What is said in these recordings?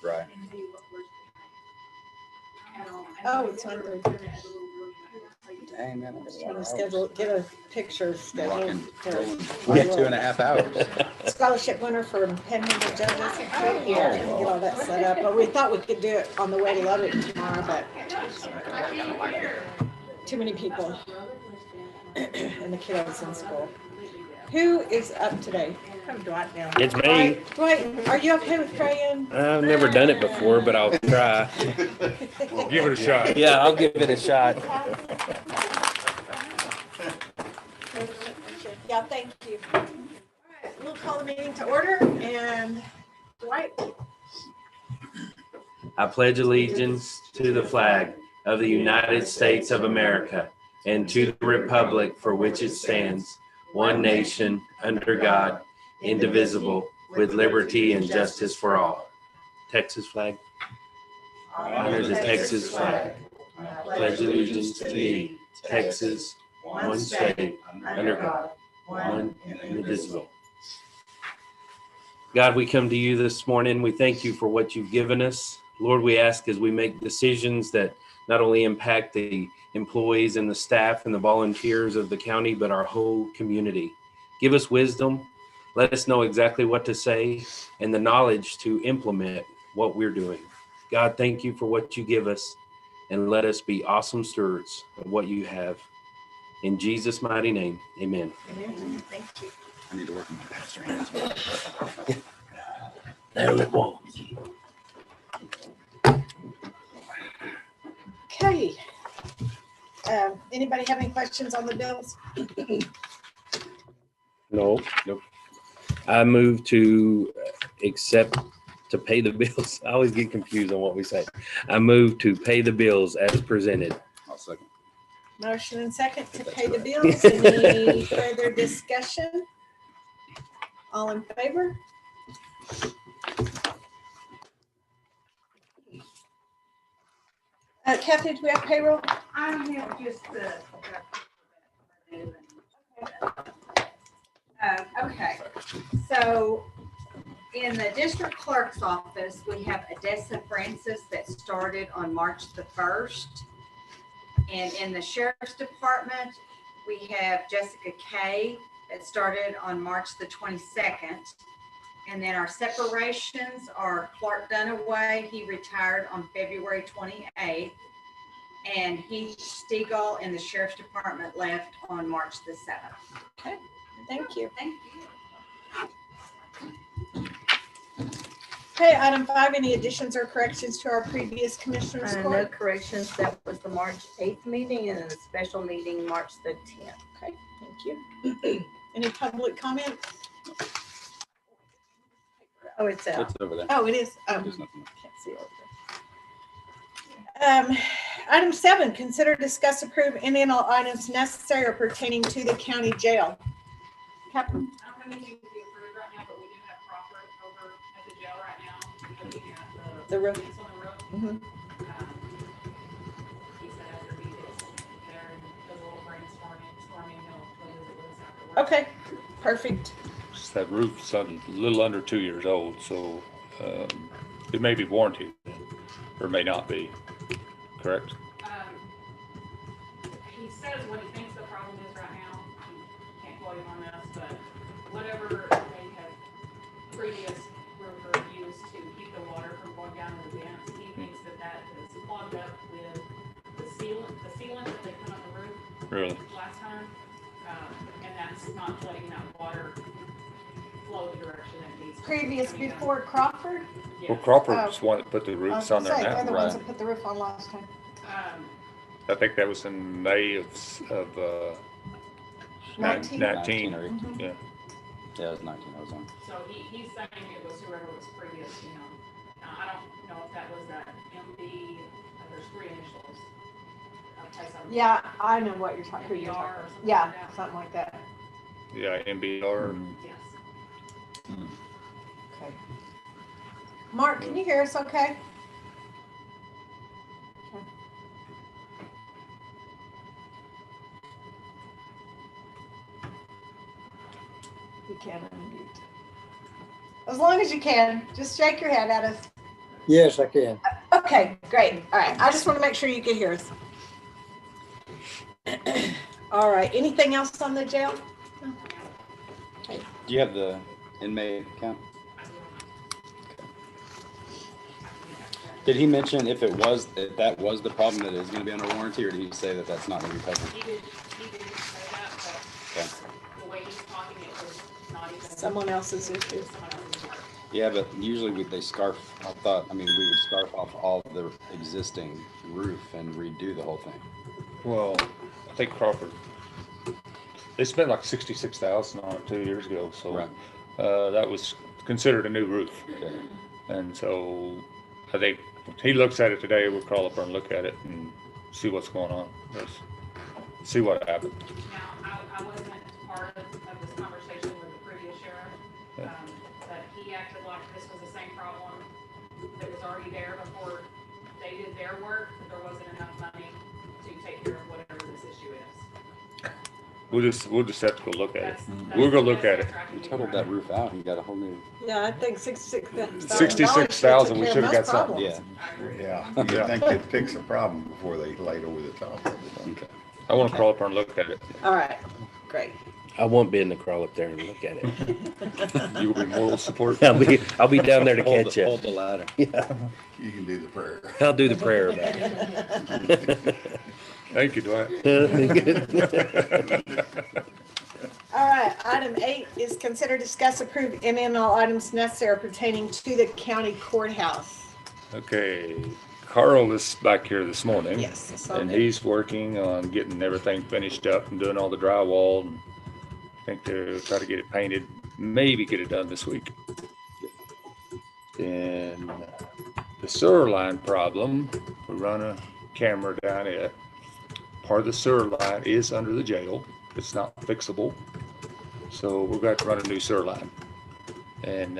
Right. Oh, it's under. Dang, man. Trying to schedule, get a picture scheduled. We had 2.5 hours. Scholarship winner for Penhandle Judges. Here, get all that set up. But we thought we could do it on the way to Lubbock tomorrow, but too many people and the kiddos in school. Who is up today? Come Dwight down. It's me. Dwight, are you okay with praying? I've never done it before, but I'll try. Give it a shot. Yeah, I'll give it a shot. Yeah, thank you. All right, we'll call the meeting to order, and Dwight. I pledge allegiance to the flag of the United States of America and to the republic for which it stands, one nation, under God, indivisible, with liberty and justice for all. Texas flag. Honor the Texas flag. Pledge allegiance to thee, Texas, one state, under God, one indivisible. God, we come to you this morning. We thank you for what you've given us. Lord, we ask as we make decisions that not only impact the employees and the staff and the volunteers of the county, but our whole community. Give us wisdom. Let us know exactly what to say and the knowledge to implement what we're doing. God, thank you for what you give us, and let us be awesome stewards of what you have. In Jesus' mighty name, amen. Amen. Thank you. I need to work on my pastor hands. No, it won't. Okay. Anybody have any questions on the bills? No. Nope. I move to accept, to pay the bills. I always get confused on what we say. I move to pay the bills as presented. I'll second. Motion and second to pay the bills. Any further discussion? All in favor? Kathy, do we have payroll? I have just the. Okay, so in the district clerk's office, we have Odessa Francis that started on March the 1st. And in the sheriff's department, we have Jessica Kay that started on March the 22nd. And then our separations are Clark Dunaway. He retired on February 28th. And Heath Stegall in the sheriff's department left on March the 7th. Okay, thank you. Thank you. Okay, item 5, any additions or corrections to our previous commissioners' No court? corrections. That was the March 8th meeting, and then the special meeting March the 10th. Okay, thank you. Any public comment? Oh, it's out. It's over there. Oh, it is. There's nothing. Can't see over there. Item 7, consider, discuss, approve any and all items necessary or pertaining to the county jail. Captain? I don't have anything to be approved right now, but we do have Crawford over at the jail right now, looking at The roof. leaks on the roof. Mhm. He said after he gets there and does a little brainstorming, he'll visit with us afterwards. Okay, perfect. That roof's a little under 2 years old, so it may be warranted or may not be, correct? He says what he thinks the problem is right now. He can't quote him on this, but whatever they have previous roofer used to keep the water from going down in the vents, he thinks that is clogged up with the sealant that they put on the roof Really? last time. And that's not letting that water flow the direction it needs to. Previous before Crawford? Yes. Well, Crawford's the one that put the roofs on there They're the now. ones that put the roof on last time. I think that was in May of 19. 19. Or 18. Yeah. Yeah, it was 19. I was on. So he's saying it was whoever was previous to him. Now, I don't know if that was that MB, there's 3 initials. Yeah, I know what you're talking, who you're MBR talking or about. something Yeah, like that. something like that. Yeah, MBR. Yes. Okay. Mark, can you hear us okay? Okay. You can unmute. As long as you can, just shake your head at us. Yes, I can. Okay, great. All right. I just want to make sure you could hear us. All right. Anything else on the jail? Do you have the inmate count? Did he mention if that was the problem, that it was going to be under warranty, or did he say that that's not going to be covered? He did say that, Okay. but the way he's talking, it was not even. Someone else's issue. Someone else's work. Yeah, but usually they scarf. We would scarf off all the existing roof and redo the whole thing. Well, I think Crawford, they spent like 66,000 on it 2 years ago, so Right. that was considered a new roof. Okay. And so I think he looks at it today, we'll crawl up there and look at it and see what's going on. Let's see what happened. Now, I wasn't part of this conversation with the previous sheriff, Yeah. but he acted like this was the same problem that was already there before they did their work, but there wasn't enough money to take care of whatever this issue is. We'll just have to go look at it. That's We'll go the look best at it. answer I can He give totaled you that right roof out. He got a whole new. Yeah, I think $66,000. 66,000, we should've got something. Yeah. now. I agree. Yeah, you'd think they'd fix the problem before they laid over the top of it. Okay. I want to crawl up there and look at it. All right. Great. I won't be in the crawl up there and look at it. You will be moral support. I'll be down there to Hold catch the, you. hold the ladder. Yeah, You can do the prayer. I'll do the prayer about it. Thank you, Dwight. All right. Item 8 is consider, discuss, approve any and all items necessary pertaining to the county courthouse. Okay, Carl is back here this morning. Yes. I saw And that. he's working on getting everything finished up and doing all the drywall. And I think they'll try to get it painted, maybe get it done this week. And the sewer line problem, we run a camera down it. Part of the sewer line is under the jail. It's not fixable. So we've got to run a new sewer line. And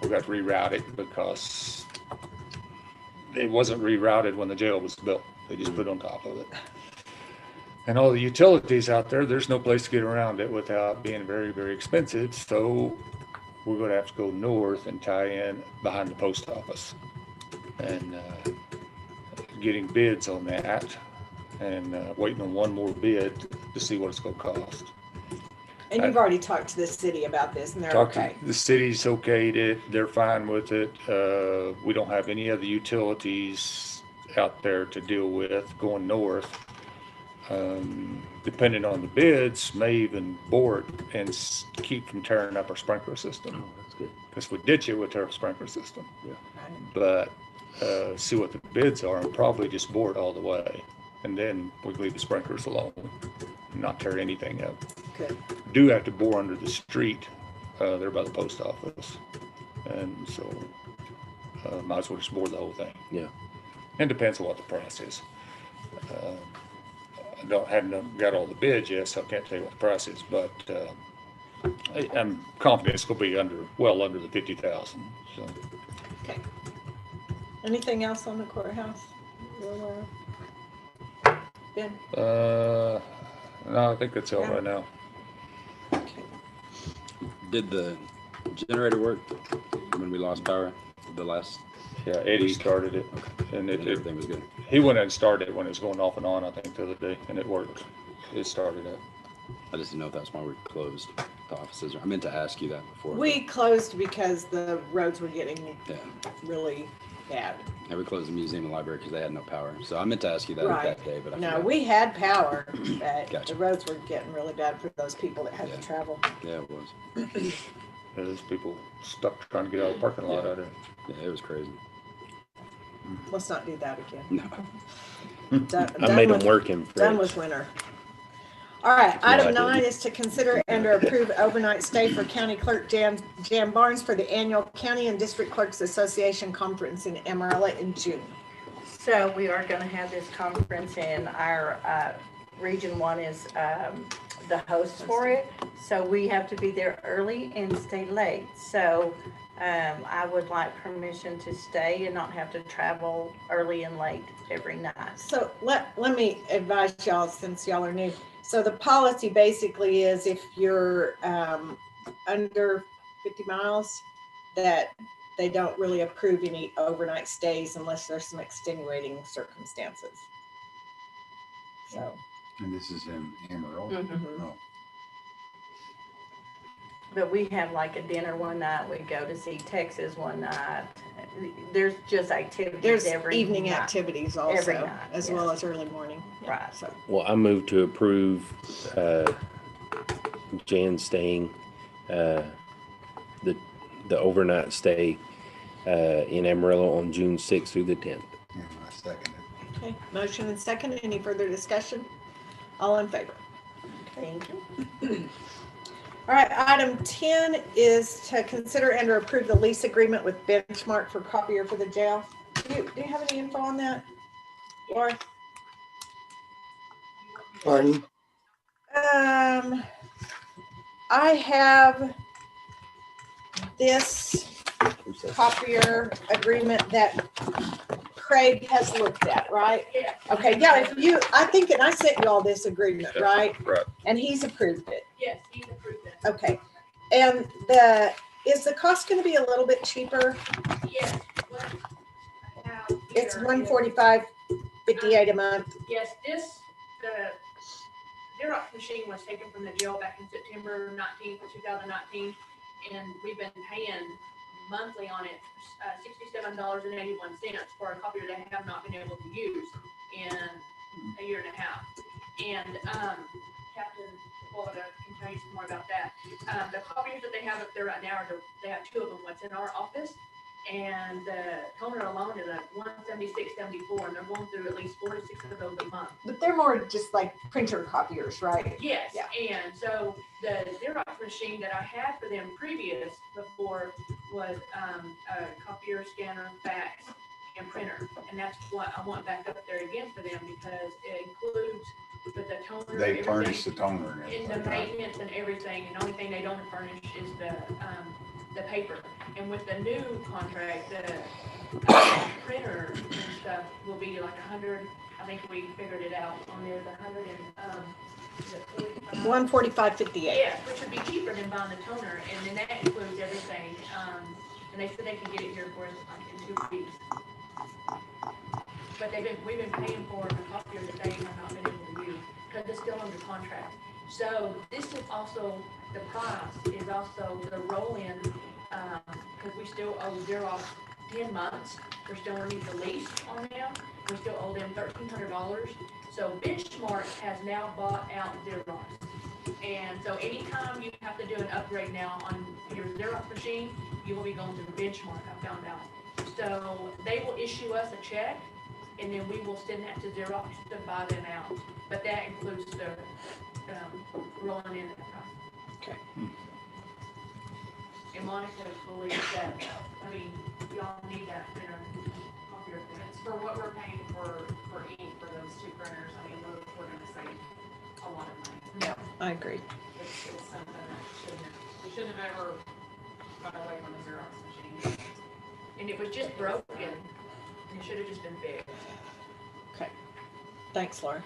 we've got to reroute it because it wasn't rerouted when the jail was built. They just put it on top of it. And all the utilities out there, there's no place to get around it without being very, very expensive. So we're going to have to go north and tie in behind the post office. And getting bids on that and waiting on one more bid to see what it's going to cost. And you've already talked to the city about this, and they're Talked to okay. the city's okayed it. They're fine with it. We don't have any other utilities out there to deal with going north. Depending on the bids, may even bore it and keep from tearing up our sprinkler system. Oh, that's good. Because if we ditch it, we'll tear up the sprinkler system. Yeah. But see what the bids are and probably just bore it all the way. And then we leave the sprinklers alone, and not tear anything up. Good. Do have to bore under the street there by the post office. And so might as well just bore the whole thing. Yeah. And depends on what the price is. I haven't got all the bids yet, so I can't tell you what the price is, but I'm confident it's gonna be well under the 50,000, so. Okay. Anything else on the courthouse? You're aware of? Ben? No, I think that's all right now. Okay. Did the generator work when we lost power the last? Yeah, Eddie started it, and And everything was good. he went and started it when it was going off and on, I think, the other day, and it worked. It started it. I just didn't know if that's why we closed the offices. I meant to ask you that before. We closed because the roads were getting Yeah. really bad. And we closed the museum and library because they had no power. So I meant to ask you that Right. that day, but I No, forgot. we had power, but Gotcha. the roads were getting really bad for those people that had Yeah. to travel. Yeah, it was. There's people stuck trying to get out of the parking lot out there. Yeah, it was crazy. Let's not do that again. No. I made them with- work in Done French. with winter. All right, item I 9 didn't. is to consider and to approve overnight stay for County Clerk Jan Barnes for the annual County and District Clerks Association Conference in Amarillo in June. So we are gonna have this conference in our, Region 1 is, the host for it. So we have to be there early and stay late. So, I would like permission to stay and not have to travel early and late every night. So let me advise y'all, since y'all are new. So the policy basically is if you're under 50 miles, that they don't really approve any overnight stays unless there's some extenuating circumstances. So. And this is in Amarillo? Mhm. Oh, But we have like a dinner one night, we go to see Texas one night. There's just activities There's every evening night. activities Every also, night, as yes. well as early morning. Yeah, Right. So, Well, I move to approve Jan staying the overnight stay in Amarillo on June 6th through the 10th. yeah, I second it. okay, motion and second. Any further discussion? All in favor? Thank you. All right, item 10 is to consider and or approve the lease agreement with Benchmark for copier for the jail. Do you have any info on that, Laura? Pardon? I have this copier agreement that Craig has looked at, right? Yeah. Okay, yeah, if you, I think, and I sent you all this agreement, right? Right. And he's approved it. Yes, he's approved it. Okay, and is the cost gonna be a little bit cheaper? Yes. What I have It's here is- $145.58 a month. Yes, the Xerox machine was taken from the jail back in September 19th of 2019, and we've been paying monthly on it, $67.81 for a copier they have not been able to use in a year and a half. And Captain Florida can tell you some more about that. The copiers that they have up there right now they have two of them. What's in our office, and the toner alone is a 176.74, and they're going through at least 4 to 6 of those a month. But they're more just like printer copiers, right? Yes, Yeah. and so the Xerox machine that I had for them before was a copier, scanner, fax, and printer, and that's what I want back up there again for them because it includes with the toner. They everything, furnish the toner and in the everything, right? maintenance and everything, and the only thing they don't furnish is the paper. And with the new contract, the printer and stuff will be like 100. I think we figured it out on there, the 100 and is it 45? $145.58. Yeah, which would be cheaper than buying the toner, and then that includes everything. And they said they can get it here for us like in 2 weeks. But we've been paying for the copier that they have not been able to use because it's still under contract. So this is also, the price is also the roll-in, because we still owe Xerox 10 months. We're still underneath the lease on them. We still owe them $1,300. So Benchmark has now bought out Xerox. And so anytime you have to do an upgrade now on your Xerox machine, you will be going to Benchmark, I found out. So they will issue us a check, and then we will send that to Xerox to buy them out. But that includes the rolling in that price. Okay. And Monica believes that, I mean, y'all need that printer copier. It's for what we're paying for ink for those two printers. I mean, we're gonna save a lot of money. Yeah, I agree. It's something that we shouldn't have ever got away from the Xerox machine. And it was just broken, and it should have just been fixed. Okay. Thanks, Laura.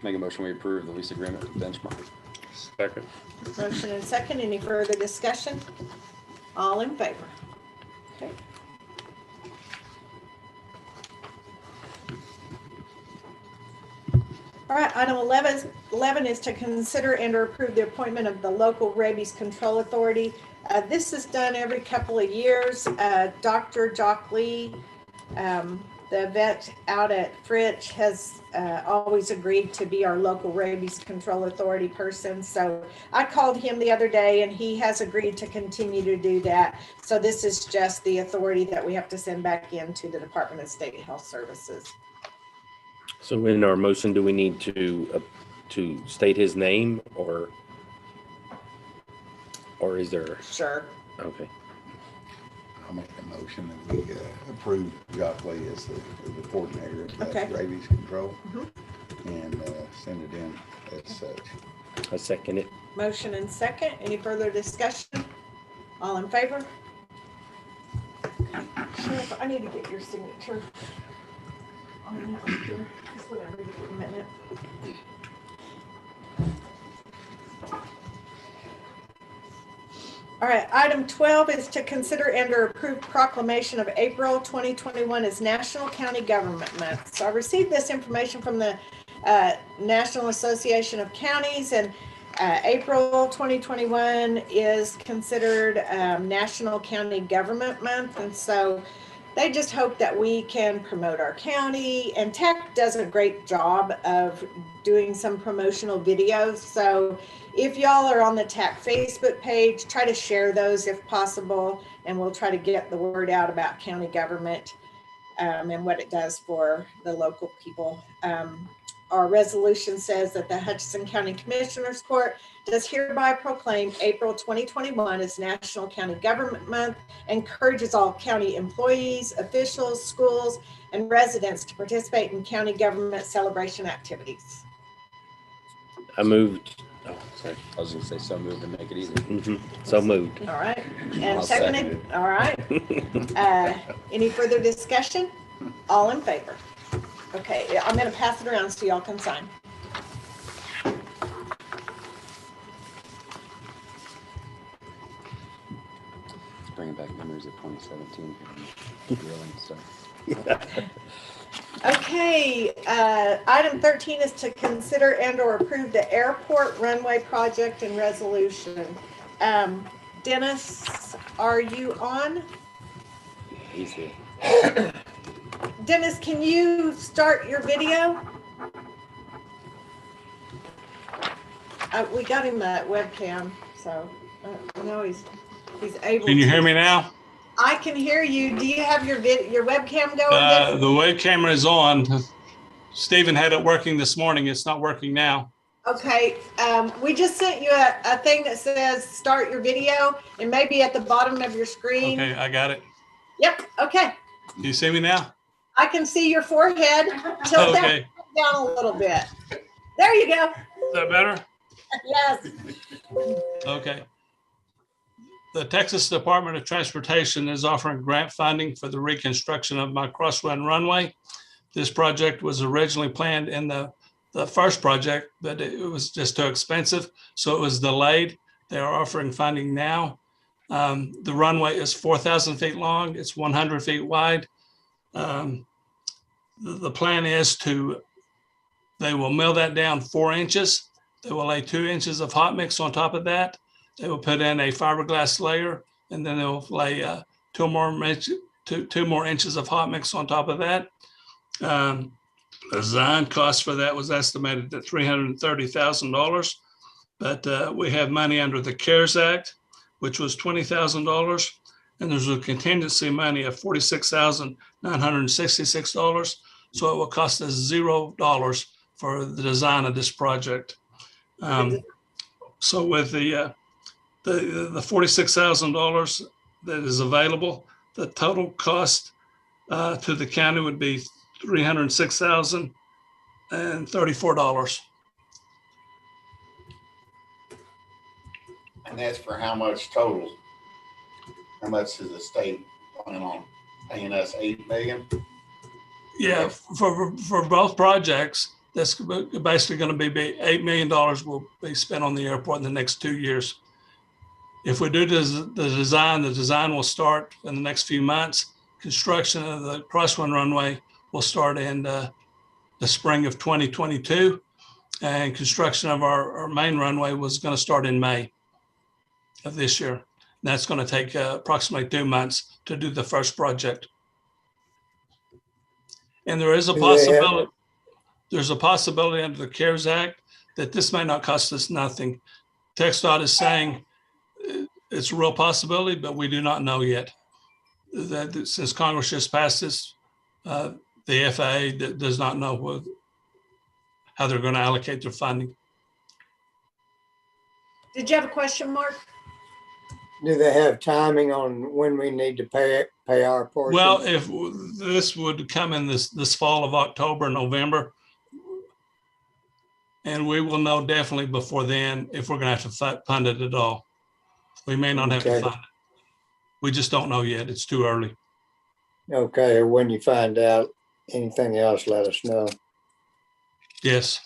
Make a motion, we approve the lease agreement with Benchmark. Second. Motion and second. Any further discussion? All in favor? Okay. All right, item 11 is to consider and or approve the appointment of the local rabies control authority. This is done every couple of years. Dr. Jock Lee, the vet out at Fritch, has always agreed to be our local rabies control authority person. So I called him the other day and he has agreed to continue to do that. So this is just the authority that we have to send back into the Department of State Health Services. So in our motion, do we need to state his name or is there? Sure. Okay. I'll make a motion that we approve Jock Lee as the coordinator of Okay. that rabies control Mhm. and send it in as such. I second it. Motion and second. Any further discussion? All in favor? Sheriff, I need to get your signature on that one here. Just whatever, give it a minute. All All right, item 12 is to consider and/or approve proclamation of April 2021 as National County Government Month. So I received this information from the National Association of Counties, and April 2021 is considered National County Government Month. And so they just hope that we can promote our county, and Tech does a great job of doing some promotional videos. So if y'all are on the TAC Facebook page, try to share those if possible, and we'll try to get the word out about county government and what it does for the local people. Our resolution says that the Hutchinson County Commissioners Court does hereby proclaim April 2021 as National County Government Month, encourages all county employees, officials, schools, and residents to participate in county government celebration activities. I moved. Oh, sorry. I was gonna say so moved to make it easy. So moved. All right, and I'll second seconded, all right. Any further discussion? All in favor? Okay, I'm gonna pass it around so y'all can sign. Bringing back memories of 2017. Grilling stuff. Okay, item 13 is to consider and/or approve the airport runway project and resolution. Dennis, are you on? He's here. Dennis, can you start your video? We got him a webcam, so I know he's able. Can you hear me now? I can hear you. Do you have your webcam going? The web camera is on. Stephen had it working this morning. It's not working now. Okay, we just sent you a thing that says start your video, and maybe at the bottom of your screen. Okay, I got it. Yep, okay. Do you see me now? I can see your forehead. Tilt that Okay. down a little bit. There you go. Is that better? Yes. Okay. The Texas Department of Transportation is offering grant funding for the reconstruction of my cross-run runway. This project was originally planned in the first project, but it was just too expensive, so it was delayed. They are offering funding now. The runway is 4,000 feet long. It's 100 feet wide. The plan is they will mill that down 4 inches. They will lay 2 inches of hot mix on top of that. They will put in a fiberglass layer, and then they'll lay 2 more inches of hot mix on top of that. Design cost for that was estimated at $330,000, but we have money under the CARES Act, which was $20,000, and there's a contingency money of $46,966. So it will cost us $0 for the design of this project. So with the $46,000 that is available, the total cost to the county would be $306,034. And that's for how much total? How much is the state planning on paying us, 8 million? Yeah, for both projects, that's basically going to be $8 million will be spent on the airport in the next 2 years. If we do the design will start in the next few months. Construction of the cross-run runway will start in the spring of 2022. And construction of our main runway was going to start in May of this year. That's going to take approximately 2 months to do the first project. And there is a possibility, there's a possibility under the CARES Act that this may not cost us nothing. TxDOT is saying it's a real possibility, but we do not know yet. That since Congress just passed this, the FAA does not know how they're going to allocate their funding. Did you have a question, Mark? Do they have timing on when we need to pay our portion? Well, if this would come in this fall of October, November, and we will know definitely before then if we're going to have to fund it at all. We may not have to fund it. We just don't know yet. It's too early. Okay, or when you find out anything else, let us know. Yes,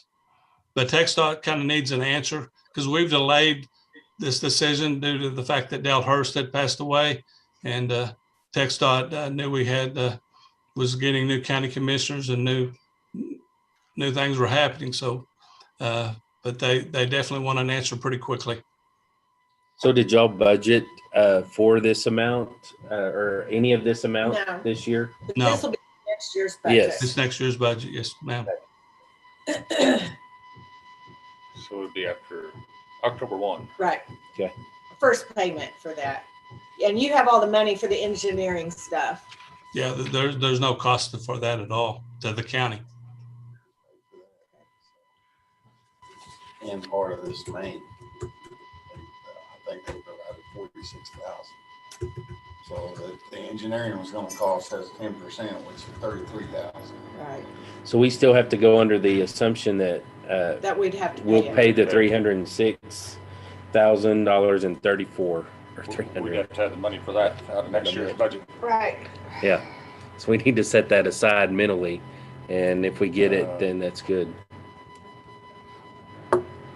but TxDOT kind of needs an answer because we've delayed this decision due to the fact that Dale Hurst had passed away, and TxDOT knew we had was getting new county commissioners and new things were happening. So, but they definitely want an answer pretty quickly. So did y'all budget for this amount or any of this amount No. this year? No. This will be next year's budget. Yes. This next year's budget, yes, ma'am. So it'd be after October 1. Right. Okay. First payment for that. And you have all the money for the engineering stuff. Yeah, there's no cost for that at all to the county. And part of this main, I think they provided 46,000. So the engineering was gonna cost us 10%, which is 33,000. Right. So we still have to go under the assumption that That we'd have to pay. we'll it. pay the $306,000 and 34 or We 300. have to have the money for that out of next year's budget. Right. Yeah. So we need to set that aside mentally, and if we get it, then that's good.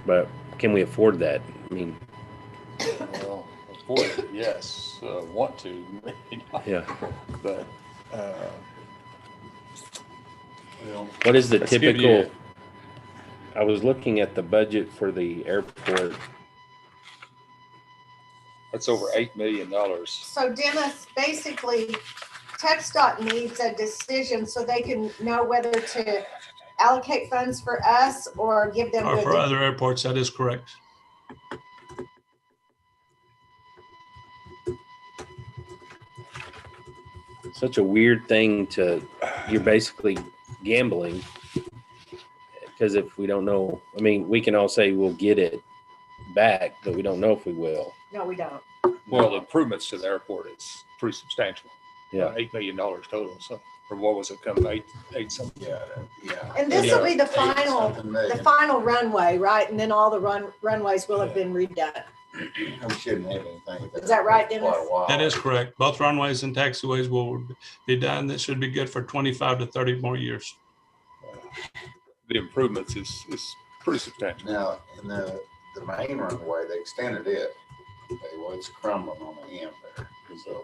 But can we afford that? I mean, Well, afford it, yes. Want to, maybe not. yeah. But Well, What is the Let's give typical? you- I was looking at the budget for the airport. that's over $8 million. So Dennis, basically, TxDOT needs a decision so they can know whether to allocate funds for us or give them. Or the- for other airports, that is correct. Such a weird thing you're basically gambling. Because if we don't know, I mean, we can all say we'll get it back, but we don't know if we will. No, we don't. Well, the improvements to the airport is pretty substantial. Yeah. $8 million total. So, or what was it come eight something? yeah, yeah. And this will be the Eight final, something million. the final runway, right? And then all the runways will have been redone. We shouldn't have anything. Is that right, for Dennis? quite a while. That is correct. Both runways and taxiways will be done. That should be good for 25 to 30 more years. The improvements is pretty substantial. Now, in the main runway, they extended it. Okay, well, it's crumbling on the end there, so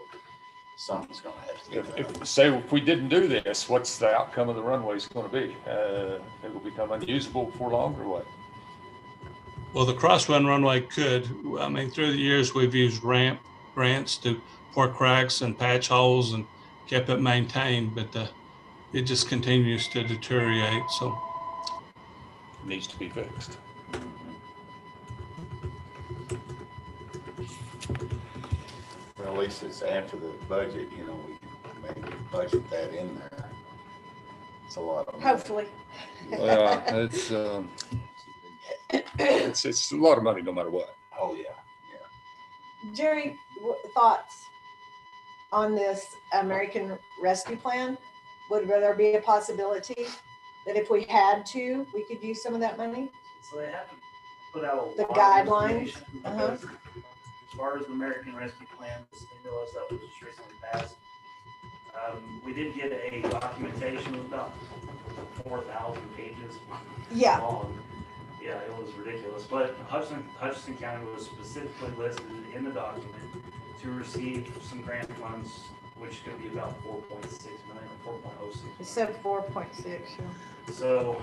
something's gonna have to get done. If we didn't do this, what's the outcome of the runways going to be? It will become unusable before long, or what? Well, the cross-run runway could. I mean, through the years, we've used grants to pour cracks and patch holes and kept it maintained, but it just continues to deteriorate. So It needs to be fixed. Well, at least it's after the budget, we can maybe budget that in there. It's a lot of money. Hopefully. Well, it's a lot of money no matter what. Oh, yeah. Jerry, thoughts on this American Rescue Plan? Would there be a possibility that if we had to, we could use some of that money? So they have to put out a The lot of guidelines? information because as far as the American Rescue Plan, the stimulus that was just recently passed, we did get a documentation of about 4,000 pages Yeah. long. Yeah, it was ridiculous. But Hutchinson County was specifically listed in the document to receive some grant funds, which could be about 4.6 million or 4.06 million. It said 4.6. So,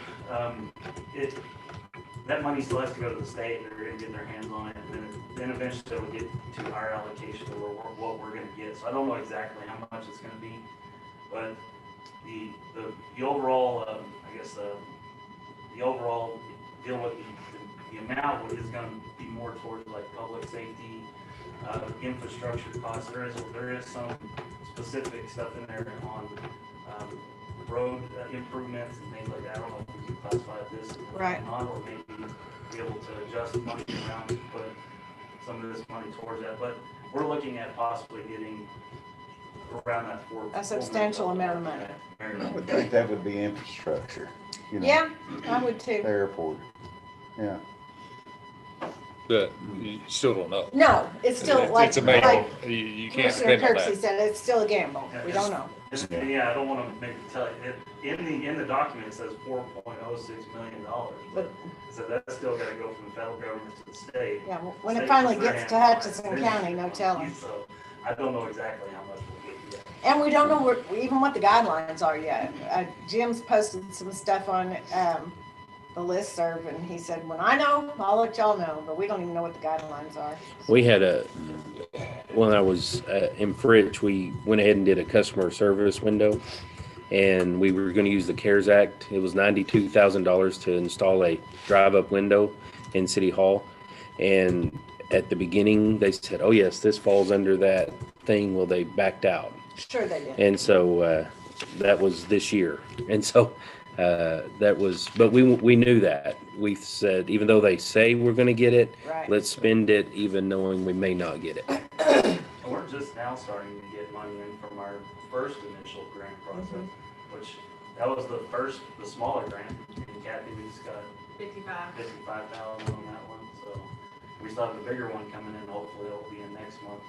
that money still has to go to the state, they're gonna get their hands on it, and then eventually it'll get to our allocation of what we're gonna get. So I don't know exactly how much it's gonna be, but the overall, I guess, the overall deal with the amount is gonna be more towards like public safety, infrastructure costs. There is some specific stuff in there on, road improvements and things like that. I don't know if we can classify this as Right. not, or maybe be able to adjust money around to put some of this money towards that. But we're looking at possibly getting around that A substantial amount of money. I would think that would be infrastructure, Yeah, I would the too. airport. Yeah. But you still don't know. No, it's still It's like a manual. like You can't Commissioner depend on Kirksey that. said, it's still a gamble. We don't know. And yeah, I don't want to maybe tell you, in the document, it says $4.06 million. But so that's still got to go from the federal government to the state. Yeah, when it State finally puts their gets to hands on it, Hutchinson then County, you no get telling. money. So I don't know exactly how much we'll get yet. And we don't know even what the guidelines are yet. Jim's posted some stuff on the listserv, and he said, when I know, I'll let y'all know, but we don't even know what the guidelines are. We had when I was in Fritch, we went ahead and did a customer service window, and we were going to use the CARES Act. It was $92,000 to install a drive-up window in City Hall. And at the beginning, they said, oh, yes, this falls under that thing. Well, they backed out. Sure they did. And so that was this year. And so that was, but we knew that. We said, even though they say we're going to get it, Right. let's spend it, even knowing we may not get it. And we're just now starting to get money in from our first initial grant process, which that was the smaller grant. And Kathy, we just got 55,000 on that one. So we still have a bigger one coming in. Hopefully it'll be in next month.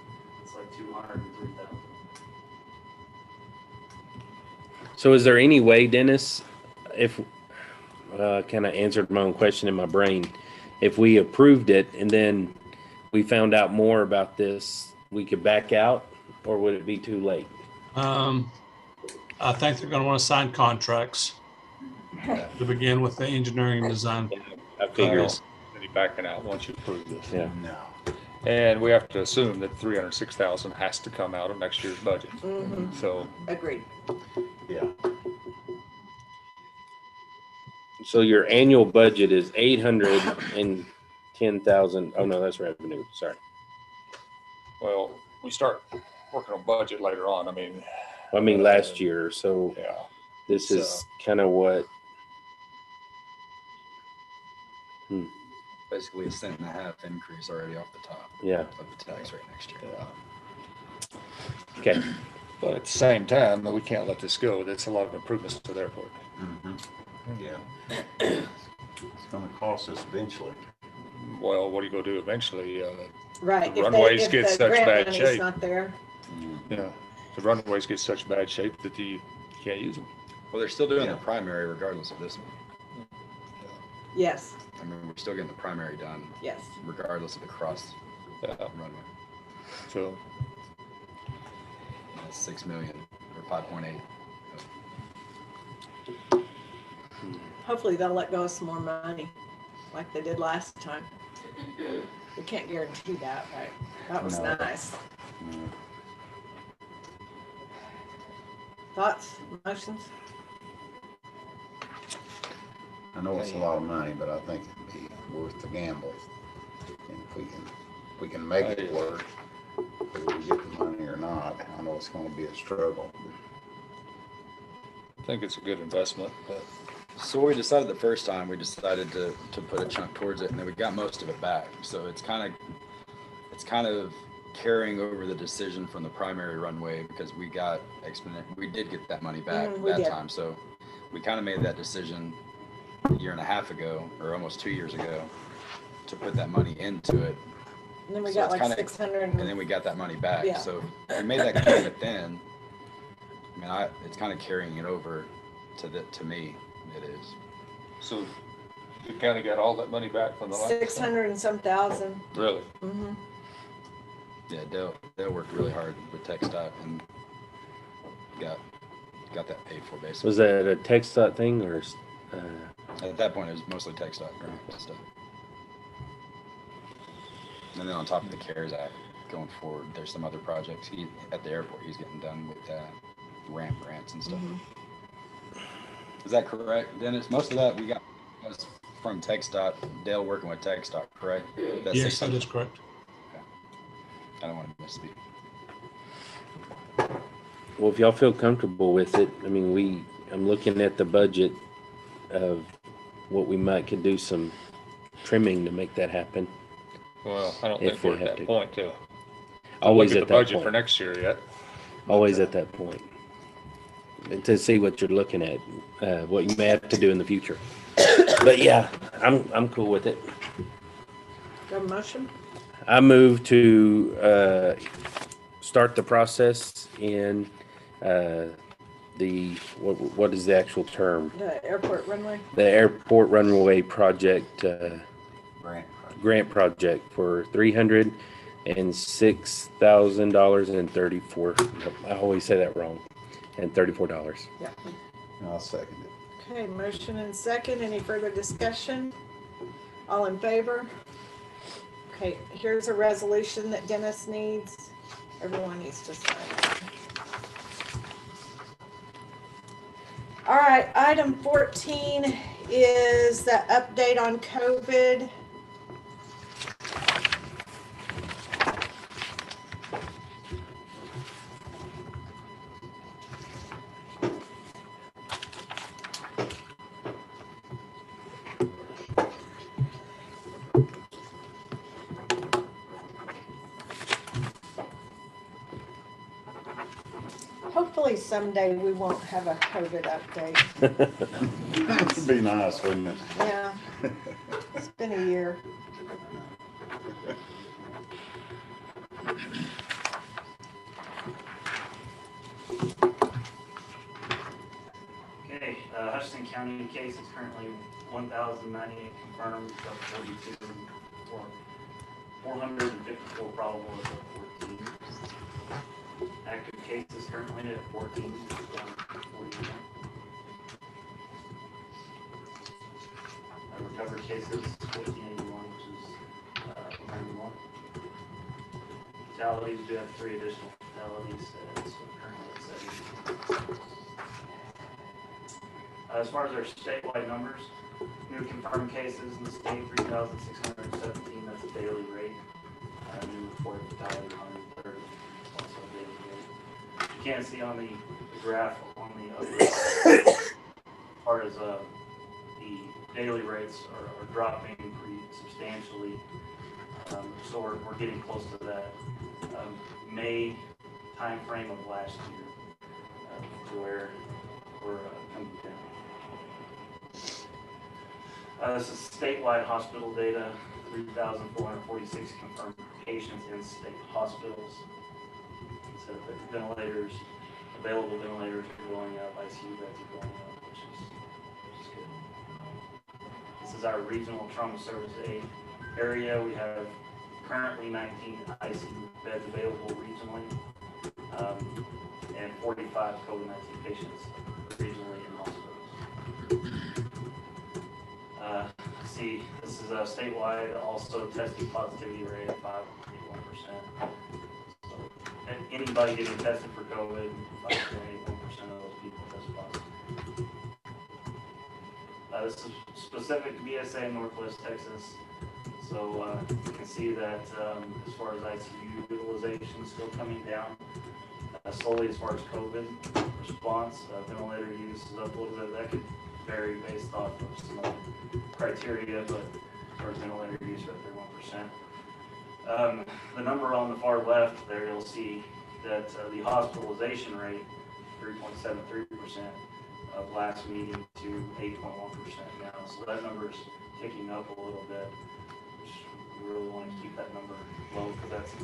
It's like 203,000. So is there any way, Dennis, if kind of answered my own question in my brain, if we approved it and then we found out more about this, we could back out, or would it be too late? I think they're going to want to sign contracts to begin with the engineering and design. I figured. Then you backing out once you approve this. Yeah. No. And we have to assume that 306,000 has to come out of next year's budget. Mhm. So Agreed. Yeah. So your annual budget is 810,000. Oh no, that's revenue. Sorry. well, we start working on budget later on. I mean, I mean last year. So yeah. this is kind of what. Basically a cent and a half increase already off the top Yeah. of the tax rate next year. Okay. But at the same time, we can't let this go. That's a lot of improvements to the airport. Yeah. It's gonna cost us eventually. Well, what are you gonna do eventually? Right. The If runways if get the such grant bad money's shape. not there. Yeah, the runways get such bad shape that you can't use them. Well, they're still doing Yeah. the primary regardless of this one. Yes, I mean, we're still getting the primary done yes. regardless of the cross Yeah. runway. So That's 6 million or 5.8. Hopefully they'll let go of some more money like they did last time. We can't guarantee that, right? That was No. nice. Mm. Thoughts, emotions? I know it's a lot of money, but I think it'd be worth the gamble. And if we can make it work, whether we get the money or not, I know it's gonna be a struggle. I think it's a good investment, but So what we decided the first time, we decided to put a chunk towards it, and then we got most of it back. So it's kind of carrying over the decision from the primary runway because we did get that money back We that did. time. So we kind of made that decision a year and a half ago, or almost 2 years ago, to put that money into it. And then we So got it's like kinda- 600. And then we got that money back. Yeah. So we made that commitment then. I mean, it's kind of carrying it over to me. It is. so you kind of got all that money back from the last. 600 and some thousand. Really? Mm-hmm. Yeah, Dale worked really hard with TechStop and got that paid for basically. Was that a text dot thing or? At that point, it was mostly TechStop stuff. And then on top of the CARES Act going forward, there's some other projects at the airport he's getting done with ramp grants and stuff. Mm-hmm. Is that correct, Dennis? Most of that we got was from TechStop, Dale working with TechStop, correct? That's Yes, that 600. is correct. I don't want to misspeak. Well, if y'all feel comfortable with it, I mean, I'm looking at the budget of what we could do some trimming to make that happen. Well, I don't If think we we're at have that to. point to Always look at at the that budget for point. next year yet. Always at that point. And to see what you're looking at, what you may have to do in the future. But yeah, I'm cool with it. Got a motion? I move to start the process in what is the actual term? The airport runway. The airport runway project, Grant. grant project for $306,034. I always say that wrong. And $34. Yeah. I'll second it. Okay, motion and second. Any further discussion? All in favor? Okay, here's a resolution that Dennis needs. Everyone needs to sign it. All right, item 14 is the update on COVID. Hopefully someday we won't have a COVID update. It'd be nice, wouldn't it? Yeah, it's been a year. Okay, Hutchinson County case is currently 1,098 confirmed, up 42, or 454 probable, is up 14. Active cases currently at 14, down 41. Recovered cases, 1,481, which is 91. Fatalities, we do have 3 additional fatalities, so currently at 70. As far as our statewide numbers, new confirmed cases in the state, 3,617, that's a daily rate. New reported fatality, 130, also a daily rate. You can see on the graph on the upper part is the daily rates are dropping pretty substantially. So we're getting close to that May time frame of last year to where we're coming down. This is statewide hospital data, 3,446 confirmed patients in state hospitals. So the ventilators, available ventilators are going up, ICU beds are going up, which is good. This is our regional trauma service aid area. We have currently 19 ICU beds available regionally, and 45 COVID-19 patients regionally in hospitals. See, this is a statewide, also testing positivity rate of 5.81%. So, and anybody getting tested for COVID, 5.81% of those people test positive. This is specific to BSA in Northwest Texas. So you can see that as far as ICU utilization is still coming down. Slowly as far as COVID response, ventilator use is up a little bit. That could vary based off of some other criteria, but as far as ventilator use, right there, 1%. The number on the far left there, you'll see that the hospitalization rate, 3.73% of last meeting to 8.1% now. So that number is ticking up a little bit, which we really want to keep that number low because that's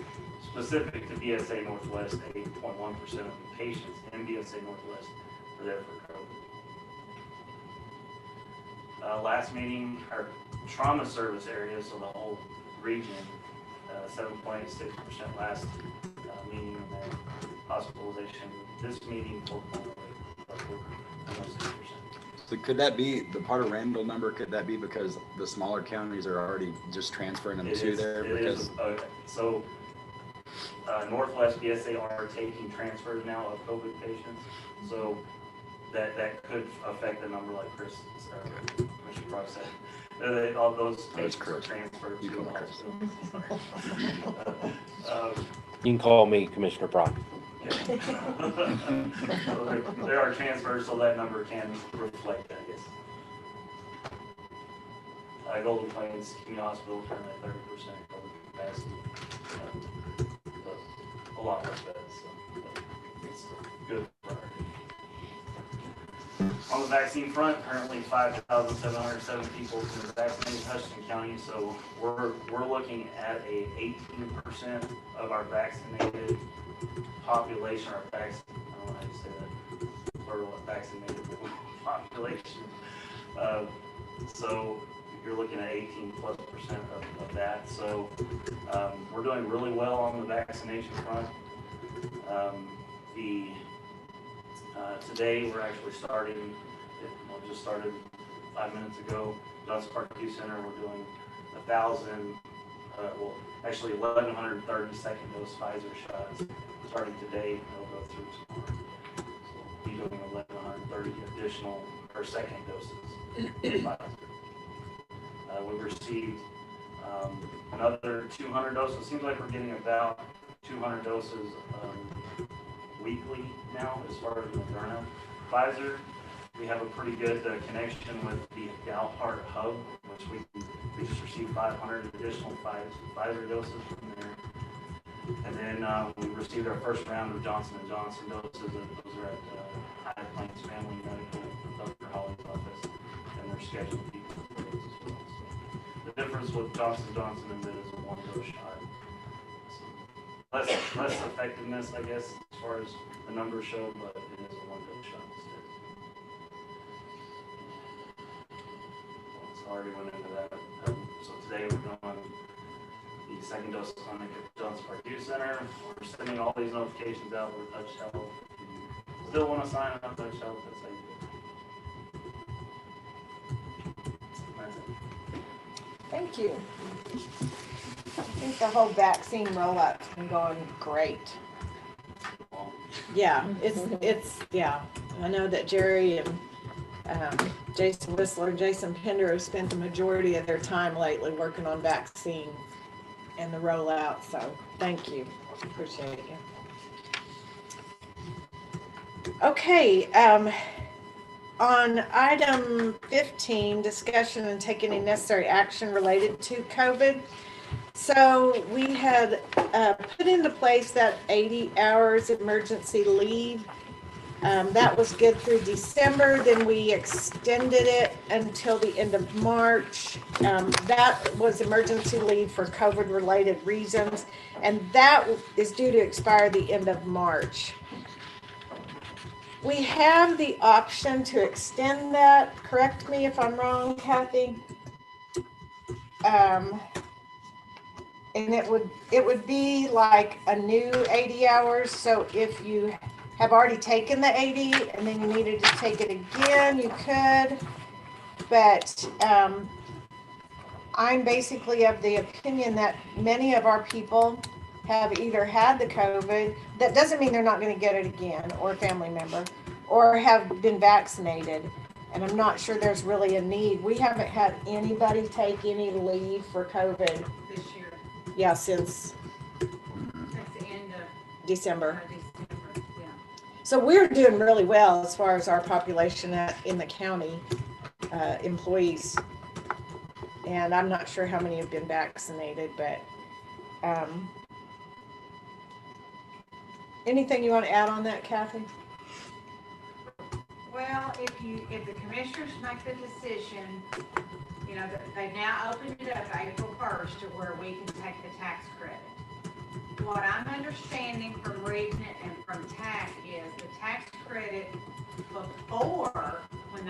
specific to BSA Northwest. 8.1% of the patients in BSA Northwest are there for COVID. Last meeting, our trauma service area, so the whole region, 7.6% last meeting, and then hospitalization. This meeting, 4.8%. So could that be the part of Randall number? Could that be because the smaller counties are already just transferring them to there? Because so Northwest BSA are taking transfers now of COVID patients. So that could affect the number, like Chris, Commissioner Brock said. All those patients are transferred to the hospital. You can call me Commissioner Brock. Okay. So there are transfers, so that number can reflect that, yes. Golden Plains Community Hospital currently at 30% COVID capacity. A lot less beds, so it's good for our On the vaccine front, currently 5,707 people have been vaccinated in Hutchinson County, so we're looking at a 18% of our vaccinated population, I don't know how you say that, total vaccinated population. So you're looking at 18+% of that. So we're doing really well on the vaccination front. Today we're actually starting, just started 5 minutes ago, Johnson Park Youth Center, we're doing 1,000, actually 1,130 second dose Pfizer shots starting today. They'll go through tomorrow. So we'll be doing 1,130 additional or second doses of Pfizer. We've received another 200 doses. It seems like we're getting about 200 doses weekly now as far as Moderna. Pfizer, we have a pretty good connection with the Galhart hub, which we just received 500 additional Pfizer doses from there. And then we received our first round of Johnson & Johnson doses. Those are at High Plains Family Medical, Dr. Holly's office, and they're scheduling people for those as well. So the difference with Johnson & Johnson is that it's a one-dose shot. So less effectiveness, I guess, as far as the numbers show, but it is a one-dose shot instead. So I already went into that. So today we're doing the second dose clinic at Johnson Park Youth Center. We're sending all these notifications out with Touch Health. If you still want to sign up Touch Health, that's how you do it. That's it. Thank you. I think the whole vaccine rollout's been going great. Yeah, yeah. I know that Jerry and Jason Whistler, Jason Pender have spent the majority of their time lately working on vaccine and the rollout. So thank you. Appreciate you. Okay. On item 15, discussion and take any necessary action related to COVID. So we had put into place that 80 hours emergency leave. That was good through December. Then we extended it until the end of March. That was emergency leave for COVID-related reasons, and that is due to expire the end of March. We have the option to extend that. Correct me if I'm wrong, Kathy. And it would be like a new 80 hours. So if you have already taken the 80 and then you needed to take it again, you could. But I'm basically of the opinion that many of our people have either had the COVID, that doesn't mean they're not going to get it again, or a family member, or have been vaccinated. And I'm not sure there's really a need. We haven't had anybody take any leave for COVID This year, yeah, since that's the end of December. December, yeah. So we're doing really well as far as our population in the county, employees. And I'm not sure how many have been vaccinated, but anything you want to add on that, Kathy? Well, if the commissioners make the decision, you know, they've now opened it up April 1st to where we can take the tax credit. What I'm understanding from reading it and from TAC is the tax credit before, when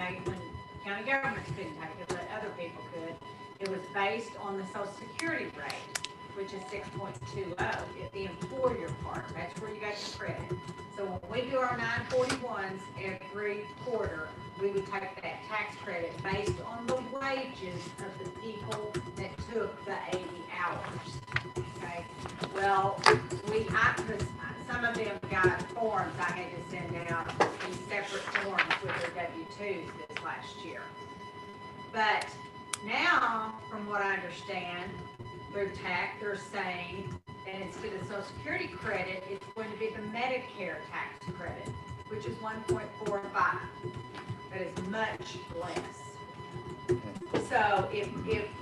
county governments couldn't take it, but other people could, it was based on the Social Security rate, which is 6.20 at the employer part. That's where you got your credit. So when we do our 941s every quarter, we would take that tax credit based on the wages of the people that took the 80 hours. Okay. Well, some of them got forms I had to send out in separate forms with their W-2s this last year. But now, from what I understand, through TAC, they're saying that instead of Social Security credit, it's going to be the Medicare tax credit, which is 1.45. That is much less. So if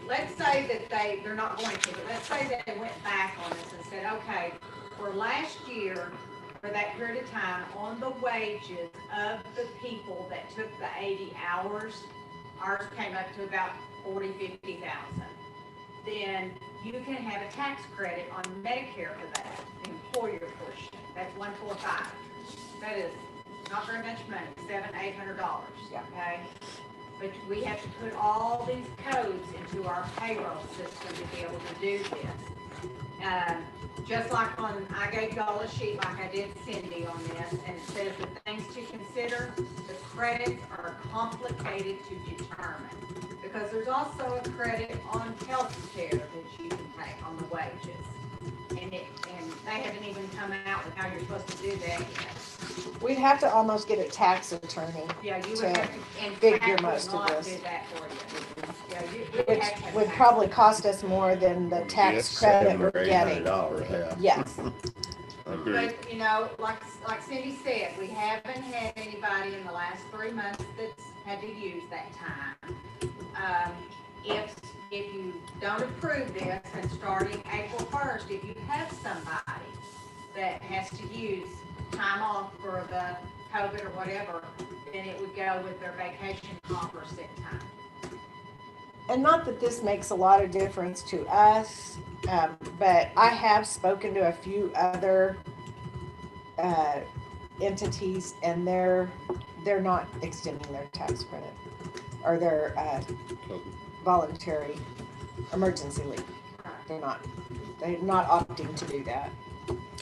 let's say that they're not going to, but let's say that they went back on this and said, okay, for last year, for that period of time, on the wages of the people that took the 80 hours, ours came up to about 50,000. Then you can have a tax credit on Medicare for that, the employer portion. That's 145. That is not very much money, $700-800, Yeah. okay? But we have to put all these codes into our payroll system to be able to do this. Just like I gave y'all a sheet like I did Cindy on this, and it says the things to consider. The credits are complicated to determine, because there's also a credit on health care that you can take on the wages. And they haven't even come out with how you're supposed to do that yet. We'd have to almost get a tax attorney, Yeah, you to would have to, and figure tax most of will not this. do that for you. Yeah, you would which have to have would tax. probably cost us more than the tax Yes, credit $700 or we're getting. $800, yeah. Yes, Agreed. But, you know, like Cindy said, we haven't had anybody in the last 3 months that's had to use that time. If you don't approve this, and starting April 1st, if you have somebody that has to use time off for the COVID or whatever, then it would go with their vacation comp or sick time. and not that this makes a lot of difference to us, but I have spoken to a few other entities, and they're not extending their tax credit or their voluntary emergency leave. They're not opting to do that.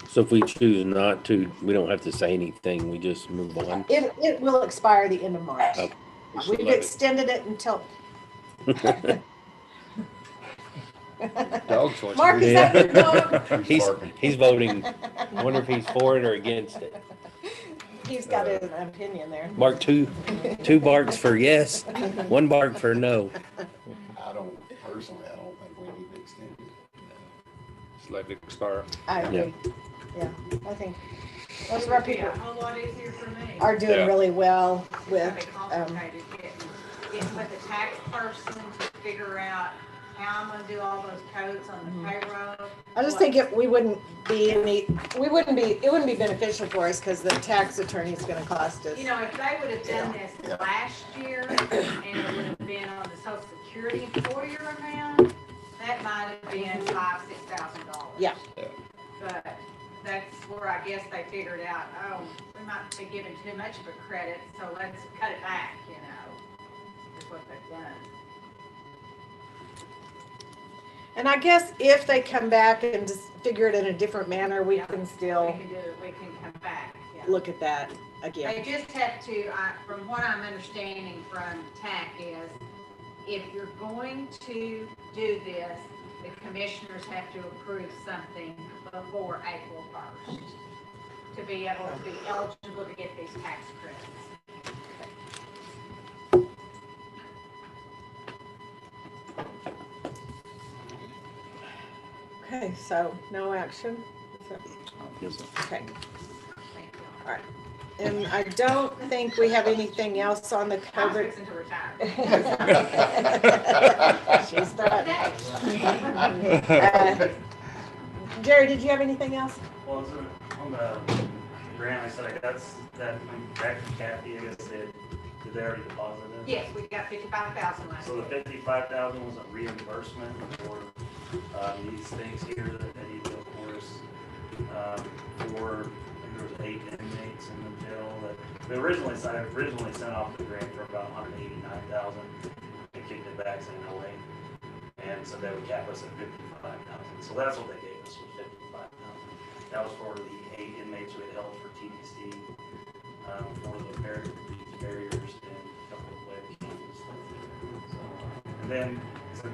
So if we choose not to, we don't have to say anything. We just move on. It will expire the end of March. Oh. We've extended it until. Dog's watching. Mark, is that your dog? He's voting. I wonder if he's for it or against it. He's got an opinion there. Mark, two barks for yes, one bark for no. I don't think we need to extend it. Just let it expire. I agree. Yeah, I think most of our people A whole lot easier for me. are doing Yeah. really well with. It's complicated getting with the tax person to figure out how I'm gonna do all those codes on the payroll. I just think it wouldn't be beneficial for us because the tax attorney is going to cost us. You know, if they would have done this last year and it would have been on the Social Security employer amount, that might have been $5,000-6,000. Yeah. But that's where I guess they figured out, oh, we might be giving too much of a credit, so let's cut it back, you know, is what they've done. And I guess if they come back and just figure it in a different manner, we can still We can come back, yeah. look at that again. They just have to, from what I'm understanding from TAC is, if you're going to do this, the commissioners have to approve something before April 1st to be able to be eligible to get these tax credits. Okay, so no action. Okay, Thank you. all right. And I don't think we have anything else on the I'm COVID. fixing to retire. She's done. Jerry, did you have anything else? Well, on the grant, I said I got that back from Kathy, I guess did they already deposit it? Yes, we got 55,000 last So the year. 55,000 was a reimbursement for these things here that they need to, of course, for, I think there was 8 inmates in the jail that they originally sent off the grant for about 189,000. They kicked it back saying no way, and so they would cap us at 55,000. So that's what they gave us, was 55,000. That was for the 8 inmates we had held for TBC, for the barriers and a couple of webcams. So, and then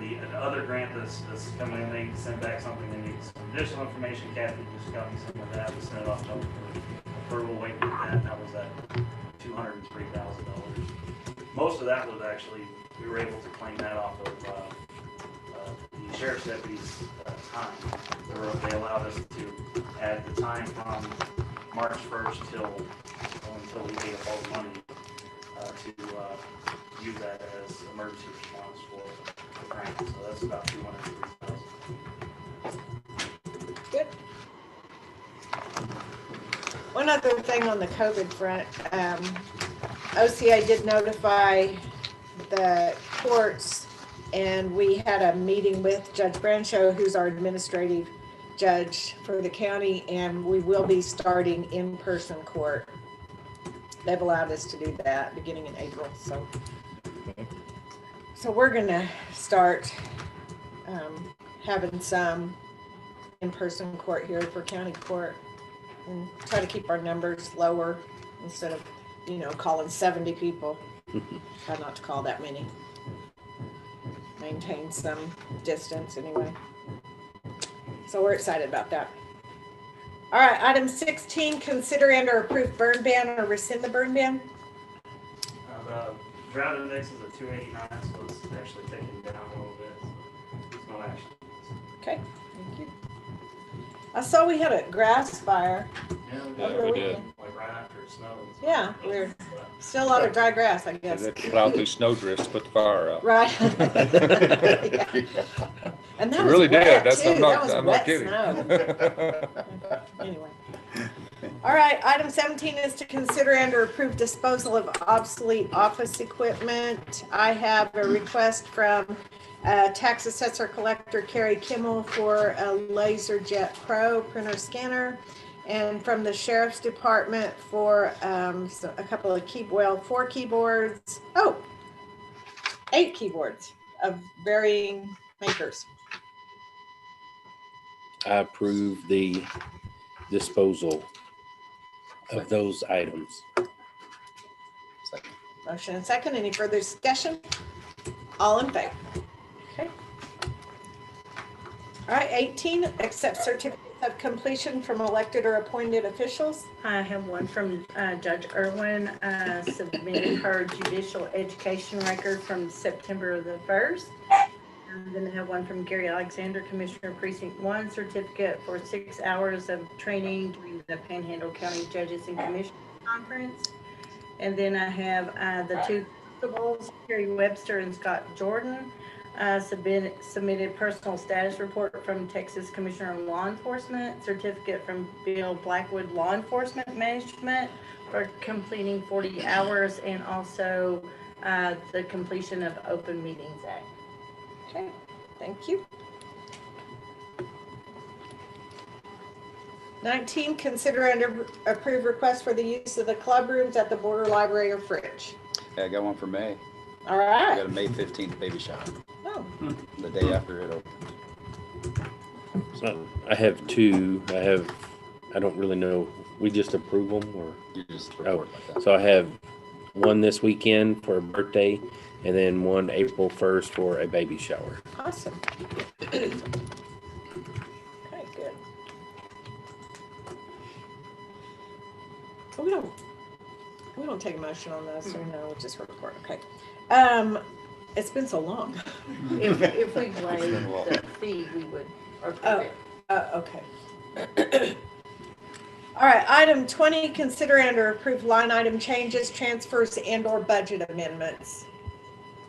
the other grant that's coming in, they sent back something, they need some additional information. Kathy just got me some of that, we sent it off to them for approval, waiting for that, and that was at $203,000. Most of that was actually, we were able to claim that off of the sheriff's deputy's time. They allowed us to add the time from March 1st until we gave up all the money to use that as emergency response for the grant. So that's about $203,000. Good. One other thing on the COVID front, OCA did notify the courts, and we had a meeting with Judge Brancho, who's our administrative judge for the county, and we will be starting in-person court they've allowed us to do that beginning in April, so. So we're gonna start having some in-person court here for county court and try to keep our numbers lower instead of, calling 70 people. Try not to call that many. Maintain some distance anyway. So we're excited about that. All right, item 16, consider and/or approve burn ban or rescind the burn ban. The drought index is at 289, so it's actually taken down a little bit. So there's no action. Okay, thank you. I saw we had a grass fire. Yeah, we did. Like right after it snowed. Yeah, we're still a lot of dry grass, I guess. They plowed through snowdrifts, put the fire out. Right. Yeah. And that It was really wet did. That's, too. I'm That not, was I'm wet not kidding. snow. Anyway. All right, item 17 is to consider and/or approve disposal of obsolete office equipment. I have a request from tax assessor collector Carrie Kimmel for a LaserJet Pro printer scanner, and from the sheriff's department for a couple of 4 keyboards. 8 keyboards of varying makers. I approve the disposal of those items. Second. Motion and second. Any further discussion? All in favor? Okay. All right, 18, accept certificates of completion from elected or appointed officials. I have one from Judge Irwin, submitted her judicial education record from September the 1st. And then I have one from Gary Alexander, Commissioner Precinct 1, certificate for 6 hours of training during the Panhandle County Judges and Commissioners Conference. And then I have the 2 constables, Terry Webster and Scott Jordan, submitted personal status report from Texas Commissioner of Law Enforcement, certificate from Bill Blackwood Law Enforcement Management for completing 40 hours, and also the completion of Open Meetings Act. Okay, thank you. 19, consider and approve request for the use of the club rooms at the Border Library or Fridge. Yeah, I got one for May. All I right. got a May 15th baby shower, Oh, the day after it opened. So I have 2. I don't really know. We just approve them, or You just report like that. so I have one this weekend for a birthday, and then one April 1st for a baby shower. awesome. Okay, good. We don't take a motion on this, or no, we'll just report. Okay. It's been so long. If we waived the fee, we would approve it. Okay. All right, item 20, consider and/or approve line item changes, transfers, and/or budget amendments.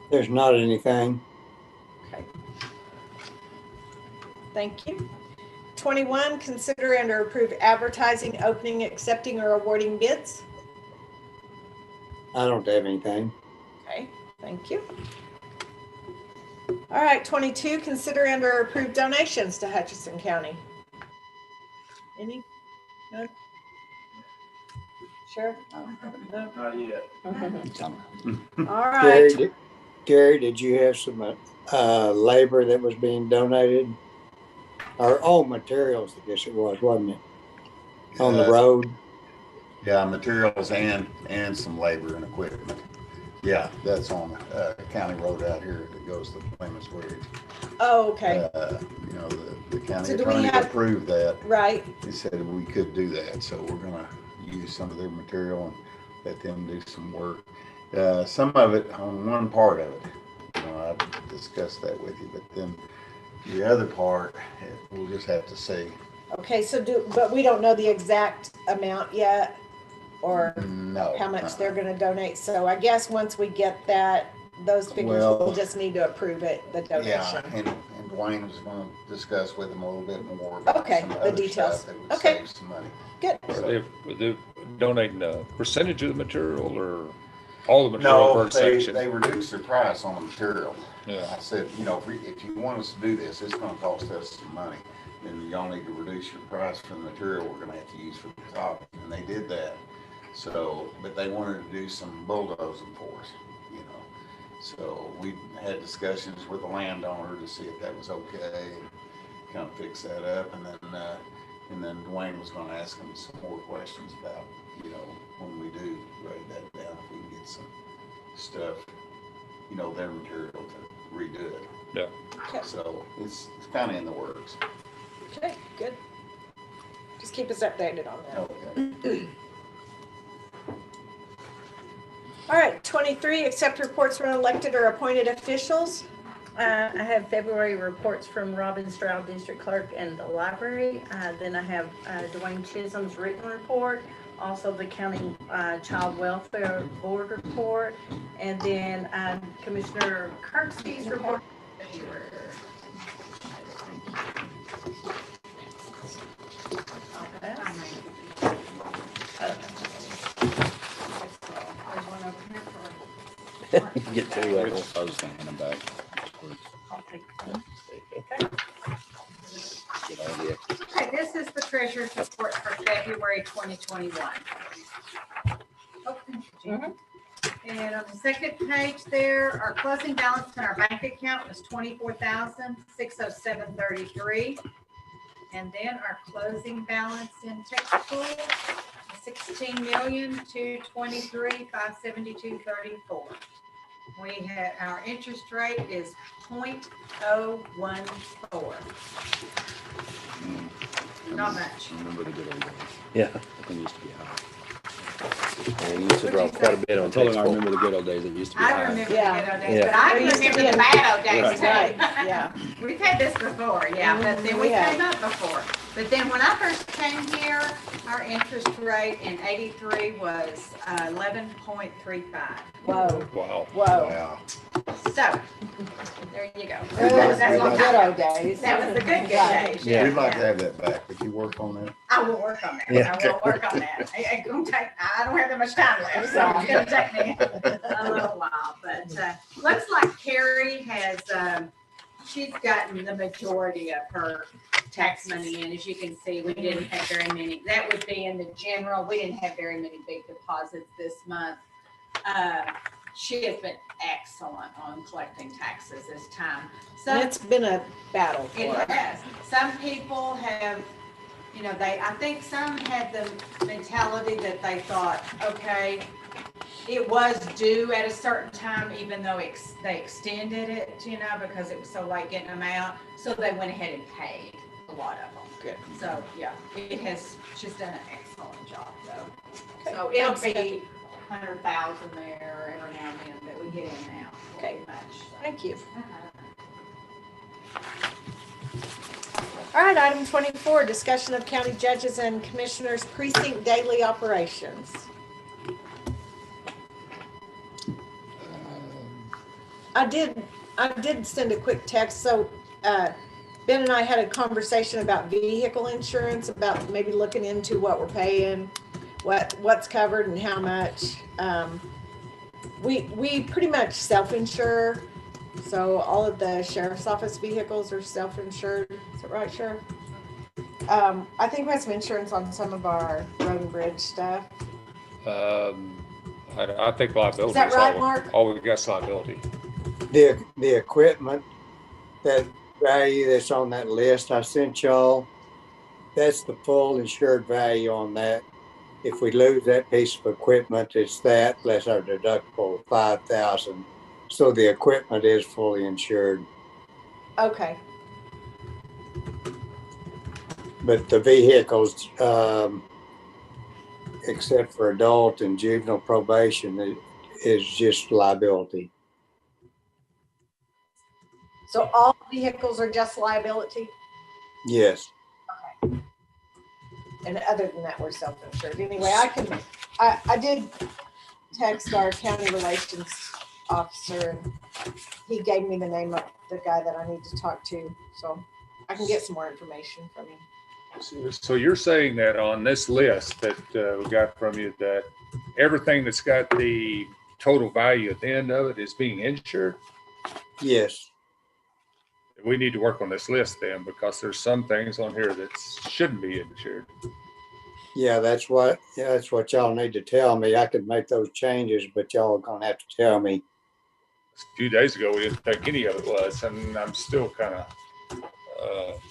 There's not anything. Okay. Thank you. 21, consider and/or approve advertising, opening, accepting, or awarding bids. I don't have anything. Okay, thank you. All right, 22, consider and/or approve donations to Hutchinson County. Any? No? Sheriff? No? Not yet. All right. Gary, did you have some labor that was being donated? Or all materials, I guess it was, wasn't it? On the road? Yeah, materials and some labor and equipment. Yeah, that's on county road out here that goes to Plymouth Bridge. Oh, okay. The county So do we attorney have- approved that. Right. He said we could do that, so we're gonna use some of their material and let them do some work. Some of it on one part of it, I discussed that with you, but then the other part, we'll just have to see. Okay, but we don't know the exact amount yet, or No. how much they're gonna donate. So I guess once we get those figures, Well, we'll just need to approve it, the Yeah, donation. and Dwayne was gonna discuss with them a little bit more about Okay, some the other details. stuff that would Okay. save some money. Good. Are they donating a percentage of the material or all the material No, per section? they reduced their price on the material. Yeah. I said, if you want us to do this, it's gonna cost us some money. Then y'all need to reduce your price for the material we're gonna have to use for the top, and they did that. So, but they wanted to do some bulldozing for us, you know. So we had discussions with the landowner to see if that was okay, and kind of fix that up. And then Dwayne was gonna ask him some more questions about, you know, when we do write that down, if we can get some stuff, you know, their material to redo it. Yeah. Okay. So it's kind of in the works. Okay, good. Just keep us updated on that. Okay. All right, 23, accept reports from elected or appointed officials. I have February reports from Robin Stroud, District Clerk, and the library. Then I have Dwayne Chisholm's written report, also the County Child Welfare Board report, and then Commissioner Kirksey's report. There's one over here for. You get two of them. I was just handing them back. I'll take one. Good idea. Okay, this is the treasurer's report for February 2021. Oh, and on the second page there, our closing balance in our bank account was $24,607.33. And then our closing balance in textbook, $16,223,572.34. We had, our interest rate is 0.014. Not much. Remember the good old days. Yeah. It used to be high. Yeah, you used to draw quite a bit I on told him I textbook. remember the good old days. It used to be I high. remember the Yeah. good old days, Yeah. but I There used to remember be the a- bad old days Right. too. Right, yeah. We've had this before, yeah, but then we Yeah. came up before. But then when I first came here, our interest rate in '83 was 11.35. Whoa, Wow. whoa. Wow. So, there you go. Those That were the was good old days. That was the good Right. days. Yeah. We'd like to have that back. Would you work on that? I will work on that. Yeah. I will work on that. It's gonna take, I don't have that much time left, so it's gonna take me a little while. But looks like Carrie has, she's gotten the majority of her tax money in. As you can see, we didn't have very many. That would be in the general. We didn't have very many big deposits this month. She has been excellent on collecting taxes this time. So It's been a battle for it her. has. Some people have, you know, I think some had the mentality that they thought, okay, it was due at a certain time, even though they extended it, you know, because it was so late getting them out. So they went ahead and paid a lot of them. Good. So, yeah, she's done an excellent job though. Okay, So it'll sounds be 100,000 there every now and then that we get in now. Okay. Pretty much. Thank you. Uh-huh. All right, item 24, discussion of county judges and commissioners precinct daily operations. I did send a quick text. So Ben and I had a conversation about vehicle insurance, about maybe looking into what we're paying, what's covered and how much. We pretty much self-insure. So all of the sheriff's office vehicles are self-insured. Is that right, Sheriff? I think we have some insurance on some of our road and bridge stuff. I think liability. Is that right, all- Mark? All we got's liability. The equipment, that value that's on that list I sent y'all, that's the full insured value on that. If we lose that piece of equipment, it's that plus our deductible of 5,000. So the equipment is fully insured, Okay. but the vehicles, except for adult and juvenile probation, is just liability. So all vehicles are just liability? Yes. And other than that, we're self-insured. Anyway, I did text our county relations officer, and he gave me the name of the guy that I need to talk to, so I can get some more information from him. So you're saying that on this list that we got from you, that everything that's got the total value at the end of it is being insured? Yes. We need to work on this list then, because there's some things on here that shouldn't be insured. Yeah, that's what y'all need to tell me. I could make those changes, but y'all are gonna have to tell me. A few days ago, we didn't think any of it was, and I'm still kind of,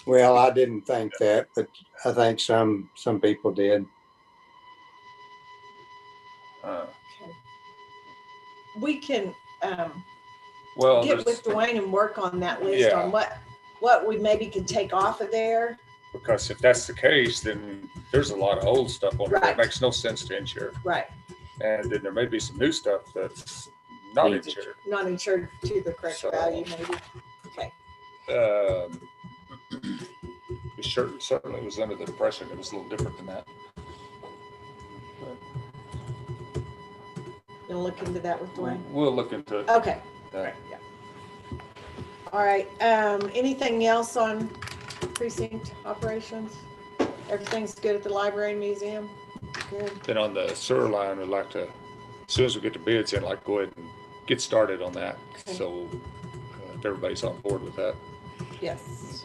Well, I didn't think that, but I think some people did. We can well, get with there's- Dwayne and work on that list Yeah. on what we maybe could take off of there. because if that's the case, then there's a lot of old stuff on it that Right. makes no sense to insure. Right. And then there may be some new stuff that's not Needs insured. Not insured to the correct So- value, maybe. Okay. We certainly was under the impression it was a little different than that. You'll look into that with Dwayne. We'll look into it. Okay. that. All right. Anything else on precinct operations? Everything's good at the library and museum? Good. Then on the sewer line, we'd like to, as soon as we get the bids in, like go ahead and get started on that. Okay. So if everybody's on board with that. Yes.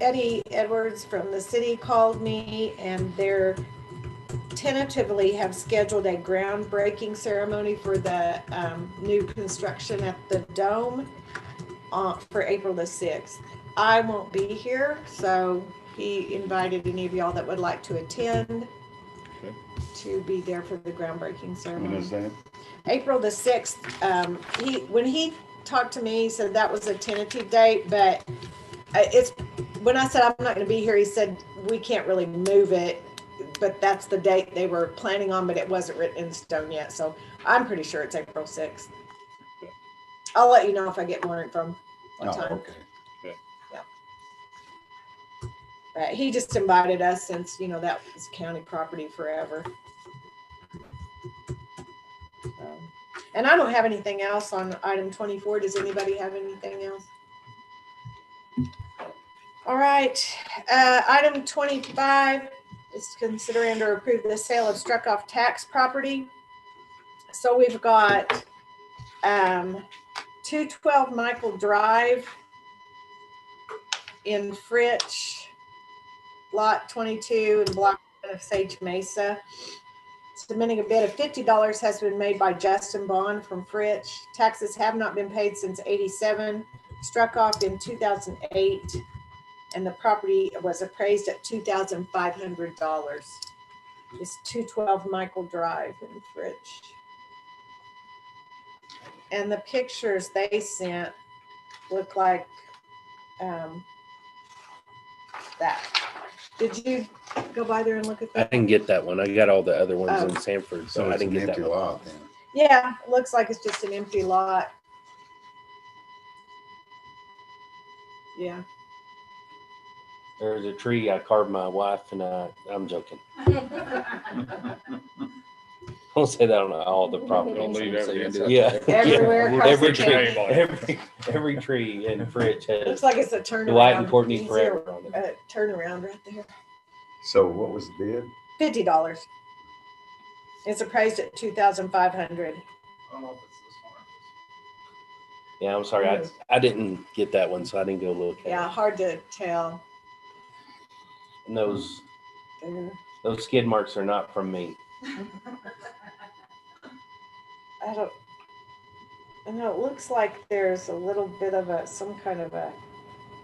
Eddie Edwards from the city called me, and they're tentatively have scheduled a groundbreaking ceremony for the new construction at the Dome for April the 6th. I won't be here, so he invited any of y'all that would like to attend Okay. to be there for the groundbreaking ceremony. When is that? April the 6th. When he talked to me, he said that was a tentative date, but it's, when I said I'm not going to be here, he said we can't really move it, but that's the date they were planning on, but it wasn't written in stone yet. So I'm pretty sure it's April 6th. I'll let you know if I get more info on Oh, time. okay. But he just invited us since, you know, that was county property forever. So, and I don't have anything else on item 24. Does anybody have anything else? All right. Item 25 is to consider and or approve the sale of struck off tax property. So we've got 212 Michael Drive in Fritch, lot 22 in block 1 of Sage Mesa. Submitting a bid of $50 has been made by Justin Bond from Fritch. Taxes have not been paid since '87, struck off in 2008, and the property was appraised at $2,500. It's 212 Michael Drive in Fritch. And the pictures they sent look like that. Did you go by there and look at I that? didn't get that one. I got all the other ones in Sanford, So so I it's didn't an get that empty one. lot then. Yeah, it looks like it's just an empty lot. Yeah. There's a tree. I carved my wife and I'm joking. Don't say that on all the properties. Don't leave So you evidence. do it. Yeah. Everywhere Yeah. across Every the tree, county. every tree in Fritch Looks has like it's a turnaround. Dwight and Courtney Easier, forever on it. turnaround right there. So what was the bid? $50. It's appraised at 2,500. Yeah, I'm sorry. I didn't get that one, so I didn't go look at Yeah, it. hard to tell. And those There. skid marks are not from me. I don't know. It looks like there's a little bit of some kind of a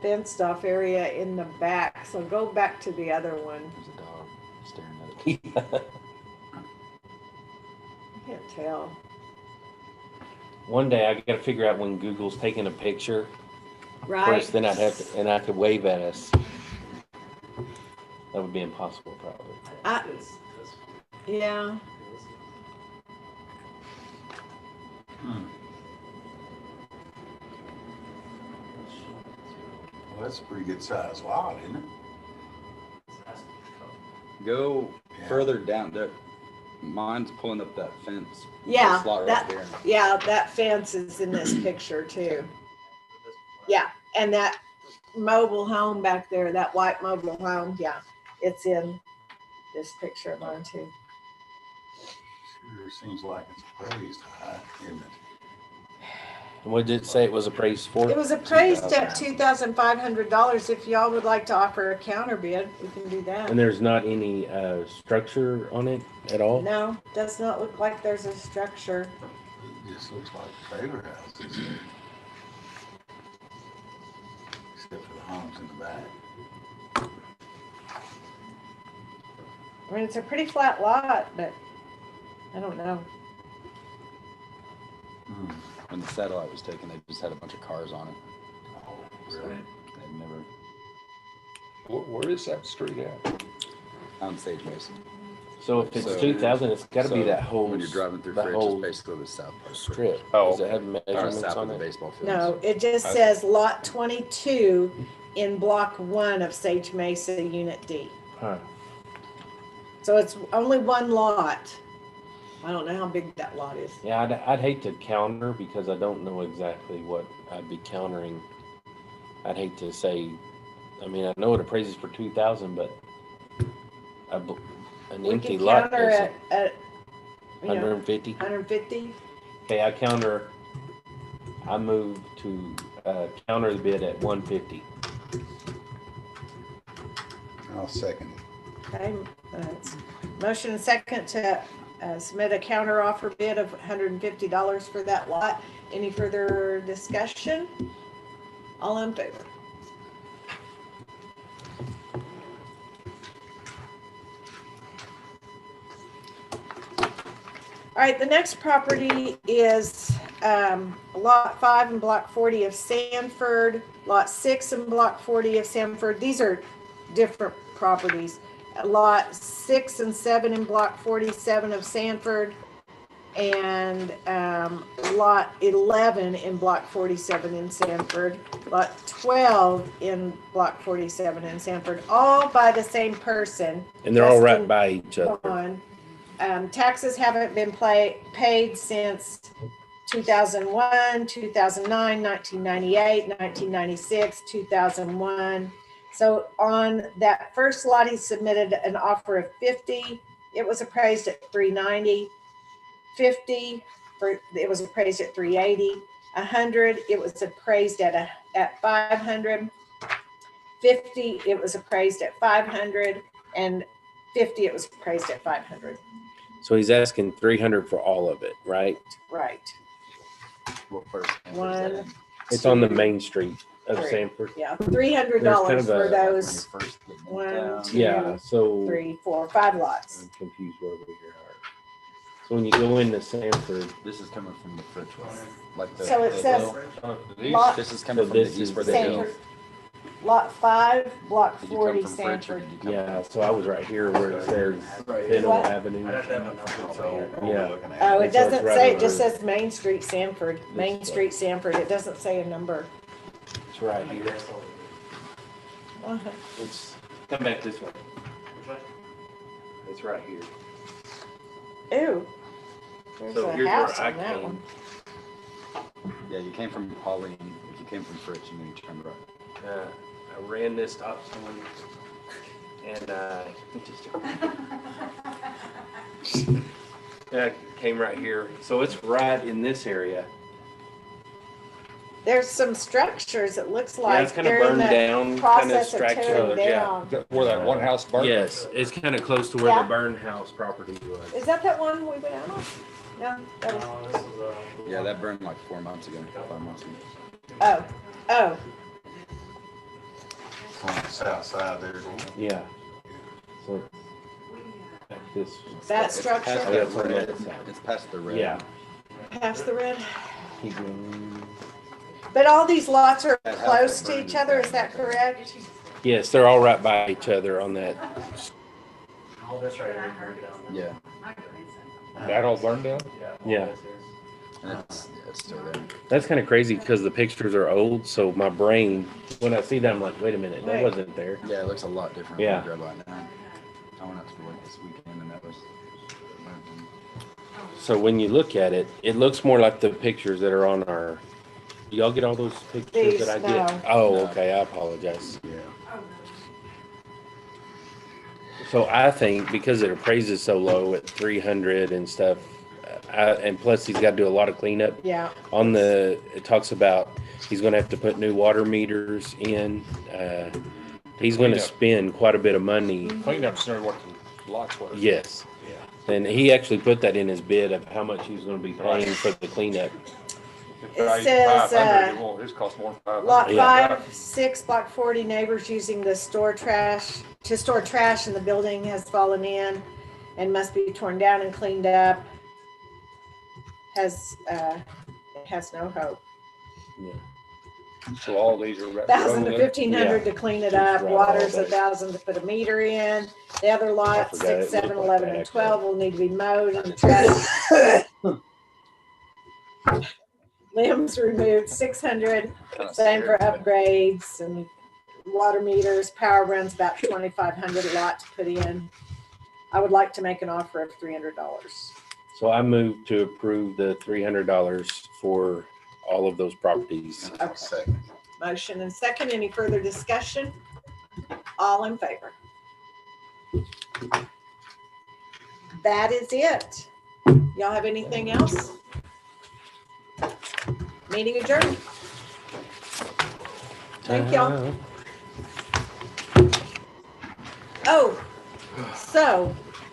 fenced off area in the back. So go back to the other one. There's a dog staring at it. I can't tell. One day I got to figure out when Google's taking a picture. Of Right. course, then I'd have to, and I could wave at us. That would be impossible, probably. Yeah. Well, that's a pretty good sized lot, isn't it? Go Yeah. further down. There, mine's pulling up that fence. Yeah, This lot right that- there. Yeah, that fence is in this picture too. Yeah, and that mobile home back there, that white mobile home, yeah, it's in this picture of mine too. Sure seems like it's praised high, isn't it? And what did it say it was appraised for? It was appraised at $2,500. If y'all would like to offer a counter bid, we can do that. And there's not any structure on it at all? No, does not look like there's a structure. It just looks like trailer houses. Except for the homes in the back. I mean, it's a pretty flat lot, but I don't know. When the satellite was taken, they just had a bunch of cars on it. Really? They'd never Where is that street at? on Sage Mesa. So if it's So- 2,000, it's got to be So that whole when you're driving through the Fridge, whole it's basically the south part. strip. Oh, Does it have Or measurements south of on the it? baseball field. No, it just says lot 22 in block 1 of Sage Mesa Unit D. Huh. So it's only one lot. I don't know how big that lot is. Yeah, I'd hate to counter because I don't know exactly what I'd be countering. I'd hate to say, I mean, I know it appraises for 2,000, but an We empty can lot counter is at you know, 150. 150. Okay, I move to counter the bid at 150. I'll second it. Okay, it's motion and second to submit a counter offer bid of $150 for that lot. Any further discussion? All in favor? All right, the next property is lot 5 in block 40 of Sanford, lot 6 in block 40 of Sanford. These are different properties. Lot 6 and 7 in block 47 of Sanford, and lot 11 in block 47 in Sanford, lot 12 in block 47 in Sanford, all by the same person. And they're all right Justin by each other. Vaughn. Taxes haven't been paid since 2001, 2009, 1998, 1996, 2001. So on that first lot, he submitted an offer of 50. It was appraised at 390. 50, it was appraised at 380. 100, it was appraised at 500. 50, it was appraised at 500, and 50, it was appraised at 500. So he's asking 300 for all of it, right? Right. What first? One, It's on the main street of Three. Sanford. yeah, $300 There's kind of for a- those When you first get moved one, down. two, Yeah, so 3, 4, 5 lots. I'm confused where we are. So when you go into Sanford, This is coming from the Fridge one. Like the, So it the says hill. lot This is coming So from the this east is where the hill. Sanford, lot 5, block Did you 40, come from Fridge or Sanford. did you come yeah, from? so I was right here where it says Benno What? Avenue. I'd have to have a number. Yeah. Oh, And it so it's doesn't right say, it over- just says Main Street, Sanford, Main This Street, Sanford. It doesn't say a number. It's right here. Uh-huh. It's come back this way. Which way? It's right here. Ew. There's So a here's house where I on that came. one. Yeah, you came from Pauline. If you came from Fridge, you need to turn right. I ran this stop sign and I came right here. So it's right in this area. There's some structures, it looks Yeah, like it's kind of they're in burned the down, kind of process of fractured. tearing Yeah. down. Where that one house burned? Yes, it's kind of close to where Yeah. the burn house property was. Is that one we went out on? No, that was, No, this is, Yeah, that burned like 4 months ago, 5 months ago. oh, On the south side there. Yeah. So like this. that It's structure past Oh, the yeah, it's on red. that side. It's past the red. Yeah. past the red. Keep going. But all these lots are That house close that to burned each is other, down is that there. correct? Yes, they're all right by each other on that. all this right here, burned down. Yeah, That all burned down? Yeah. all this is. and it's still there. That's kind of crazy because the pictures are old. So my brain, when I see that, I'm like, wait a minute, that Right. wasn't there. Yeah, it looks a lot different. Yeah. When you drive by now. I went out to work this weekend and that was. So when you look at it, it looks more like the pictures that are on our. Do y'all get all those pictures These, that I get? no. Oh, No. okay. I apologize. Yeah. So I think because it appraises so low at 300 and stuff, And plus he's got to do a lot of cleanup. Yeah. It talks about he's going to have to put new water meters in. He's going to spend quite a bit of money. Cleanup's near what the lots was. Yes. Yeah. And he actually put that in his bid of how much he was going to be paying for the cleanup. It says, 500, well, his cost more than 500. Lot Yeah. 5-6, block 40, neighbors using the store trash in the building has fallen in and must be torn down and cleaned up. It has no hope. So all these are. 1,000 to 1,500 to clean it up. Right, Water's all day. 1,000 to put a meter in. The other lots, forgot it 6, 7, looked like 11, that, and 12 will need to be mowed and trash. Limbs removed, 600. Same for upgrades and water meters. Power runs about 2,500 a lot to put in. I would like to make an offer of $300. So I move to approve the $300 for all of those properties. Okay. Second. Motion and second. Any further discussion? All in favor? That is it. Y'all have anything else? Meeting adjourned. Thank y'all. Oh, so